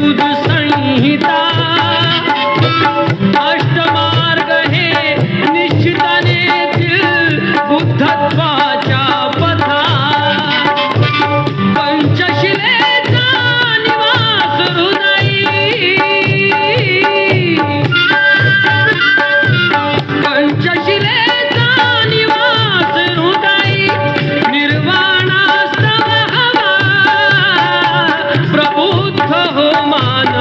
बुध संहिता अष्टमार्ग हे निश्चिताने बुद्धत्वाच्या पथा पंचशिलेचा निवास हृदयी पंचशिलेचा निवास हृदयी निर्वाणास्तव हवा प्रबुद्ध हो मान